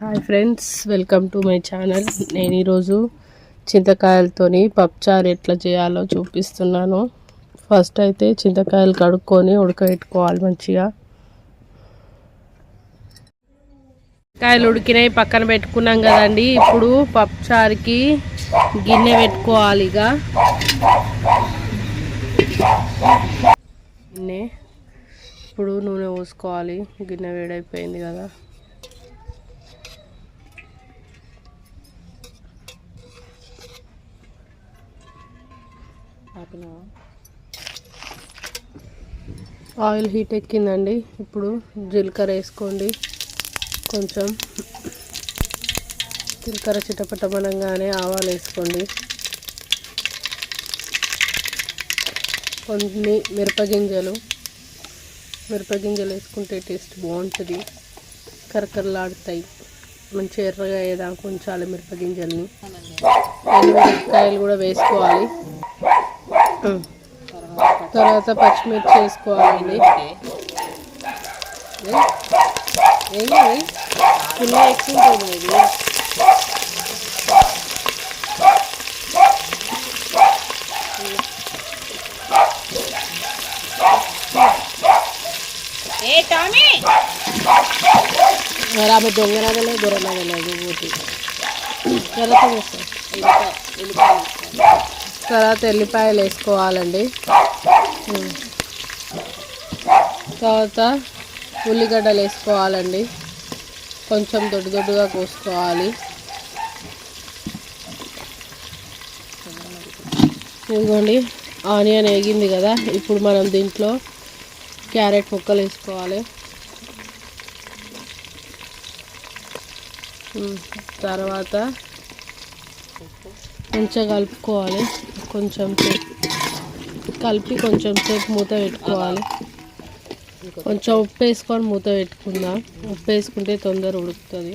Hi friends, welcome to my channel. నేను ఈరోజు చింతకాయలతోని పప్పుచారు ఎట్లా చేయాలో చూపిస్తున్నాను. ఫస్ట్ అయితే చింతకాయలు కడుక్కొని ఉడకబెట్టుకోవాలి మంచిగా. కాయలు ఉడికినాయి పక్కన పెట్టుకున్నాం కదండి. ఇప్పుడు పప్పుచారుకి గిన్నె పెట్టుకోవాలి. ఇప్పుడు నూనె పోసుకోవాలి. గిన్నె వేడైపోయింది కదా. ఆయిల్ హీట్ ఎక్కిందండి. ఇప్పుడు జీలకర్ర వేసుకోండి. కొంచెం జీలకర్ర చిటపటమనగానే ఆవాలు వేసుకోండి. కొన్ని మిరపగింజలు వేసుకుంటే టేస్ట్ బాగుంటుంది. కరకరలాడుతాయి. మంచి ఎర్రగా అయ్యేదాకా ఉంచాలి మిరపగింజల్ని. ఎండుమిరపకాయలు కూడా వేసుకోవాలి. తర్వాత పచ్చిమిర్చి వేసుకోవాలండి. పుల్ల ఎక్కువ ఉంటుంది. మరి ఆమె దొంగరాగలే దొరలాగలేదు పోటీ. తర్వాత ఎల్లిపాయలు వేసుకోవాలండి. తర్వాత ఉల్లిగడ్డలు వేసుకోవాలండి. కొంచెం దొడ్డుగా కోసుకోవాలి. ఇదిగోండి ఆనియన్ వేగింది కదా. ఇప్పుడు మనం దీంట్లో క్యారెట్ ముక్కలు వేసుకోవాలి. తర్వాత మంచిగా కలుపుకోవాలి. కొంచెం సేపు మూత పెట్టుకోవాలి. కొంచెం ఉప్పు వేసుకొని మూత పెట్టుకుందాం. ఉప్పు వేసుకుంటే తొందర ఉడుకుతుంది.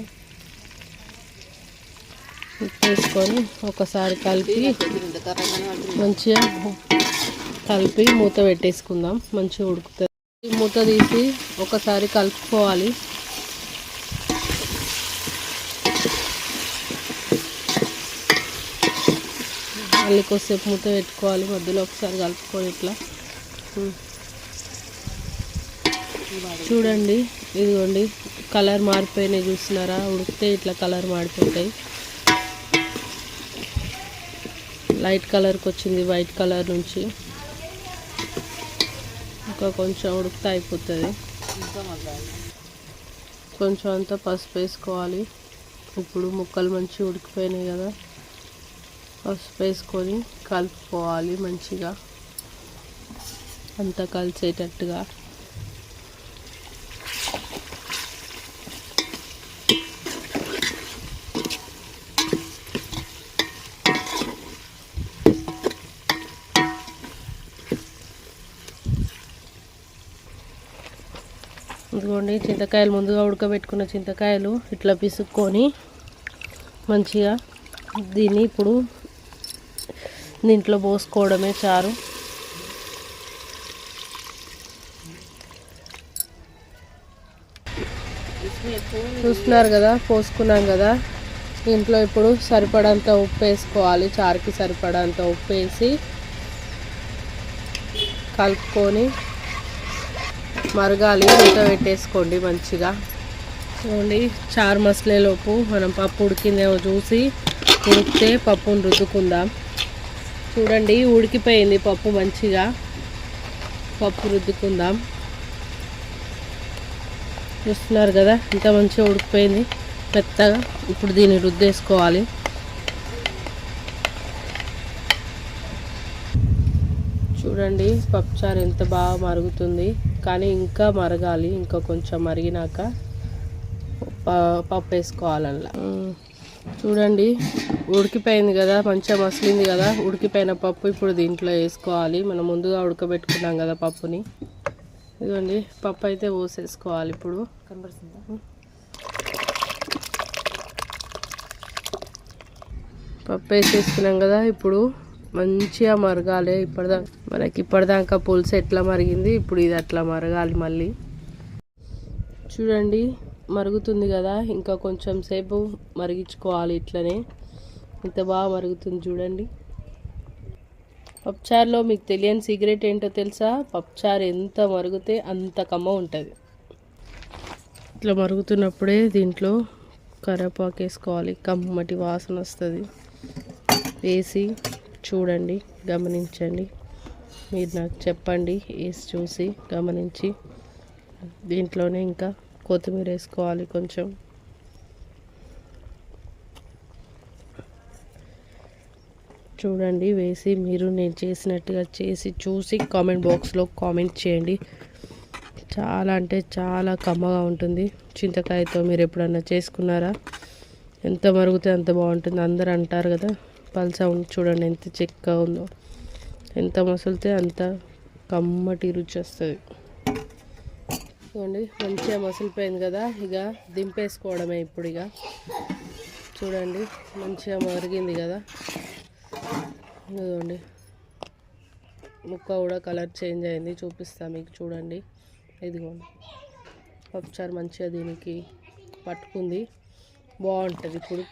ఉప్పు వేసుకొని ఒకసారి మంచిగా కలిపి మూత పెట్టేసుకుందాం. మంచిగా ఉడుకుతుంది. మూత తీసి ఒకసారి కలుపుకోవాలి. మళ్ళీ కొద్దిసేపు మూత పెట్టుకోవాలి. మధ్యలో ఒకసారి కలుపుకొని ఇట్లా చూడండి. ఇదిగోండి కలర్ మారిపోయినాయి చూస్తున్నారా. ఉడికితే ఇట్లా కలర్ మారిపోతాయి. లైట్ కలర్కి వచ్చింది వైట్ కలర్ నుంచి. ఇంకా కొంచెం ఉడికితే అయిపోతుంది. కొంచెం అంతా పసుపు వేసుకోవాలి. ఇప్పుడు ముక్కలు మంచిగా ఉడికిపోయినాయి కదా. పసుపు వేసుకొని కలుపుకోవాలి మంచిగా అంతా కలిసేటట్టుగా. ఇదిగోండి చింతకాయలు ముందుగా ఉడకబెట్టుకున్న చింతకాయలు ఇట్లా పిసుక్కొని మంచిగా దీన్ని ఇప్పుడు దీంట్లో పోసుకోవడమే చారు. చూస్తున్నారు కదా, పోసుకున్నాం కదా. దీంట్లో ఇప్పుడు సరిపడంత ఉప్పు వేసుకోవాలి. చారుకి సరిపడంత ఉప్పు వేసి కలుపుకొని మరగాలి. మూత పెట్టేసుకోండి మంచిగా. చూడండి చారు మసలేలోపు మనం పప్పు ఉడికిందేమో చూసి ఉడికితే పప్పును రుద్దుకుందాం. చూడండి ఉడికిపోయింది పప్పు. మంచిగా పప్పు రుద్దుకుందాం. చూస్తున్నారు కదా ఇంత మంచిగా ఉడికిపోయింది మెత్తగా. ఇప్పుడు దీన్ని రుద్దేసుకోవాలి. చూడండి పప్పుచారు ఎంత బాగా మరుగుతుంది. కానీ ఇంకా మరగాలి. ఇంకా కొంచెం మరిగినాక పప్పు వేసుకోవాలల్లా. చూడండి ఉడికిపోయింది కదా, మంచిగా మసిలింది కదా. ఉడికిపోయిన పప్పు ఇప్పుడు దీంట్లో వేసుకోవాలి. మనం ముందుగా ఉడకబెట్టుకున్నాం కదా పప్పుని. ఇదిగోండి పప్పు అయితే పోసేసుకోవాలి. ఇప్పుడు పప్పు వేసేసుకున్నాం కదా. ఇప్పుడు మంచిగా మరగాలి. ఇప్పటిదాకా పులుసు ఎట్లా మరిగింది, ఇప్పుడు ఇది అట్లా మరగాలి. మళ్ళీ చూడండి మరుగుతుంది కదా, ఇంకా కొంచెం సేపు మరిగించుకోవాలి. ఇట్లనే ఇంత బాగా మరుగుతుంది చూడండి. పప్పుచారులో మీకు తెలియని సీక్రెట్ ఏంటో తెలుసా? పప్పుచారు ఎంత మరిగితే అంత కమ్మ ఉంటుంది. ఇట్లా మరుగుతున్నప్పుడే దీంట్లో కరివేపాకు వేసుకోవాలి, కమ్మటి వాసన వస్తుంది. వేసి చూడండి, గమనించండి. మీరు నాకు చెప్పండి, వేసి చూసి గమనించి. దీంట్లోనే ఇంకా కొత్తిమీర వేసుకోవాలి కొంచెం. చూడండి, వేసి మీరు నేను చేసినట్టుగా చేసి చూసి కామెంట్ బాక్స్లో కామెంట్ చేయండి. చాలా అంటే చాలా కమ్మగా ఉంటుంది. చింతకాయతో మీరు ఎప్పుడన్నా చేసుకున్నారా? ఎంత మరుగుతే అంత బాగుంటుంది. అందరూ అంటారు కదా, పల్సా చూడండి ఎంత చిక్కగా ఉందో. ఎంత మసులితే అంత కమ్మటి రుచి వస్తుంది. చూడండి, మంచిగా మసిలిపోయింది కదా, ఇక దింపేసుకోవడమే ఇప్పుడు. ఇక చూడండి, మంచిగా మరిగింది కదా. ఇదిగోండి, ముక్క కూడా కలర్ చేంజ్ అయింది, చూపిస్తాను మీకు. చూడండి, ఇదిగోండి పప్పుచారు మంచిగా దీనికి పట్టుకుంది, బాగుంటుంది. ఇప్పుడు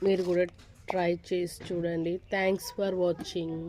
మీరు కూడా ట్రై చేసి చూడండి. Thanks for watching.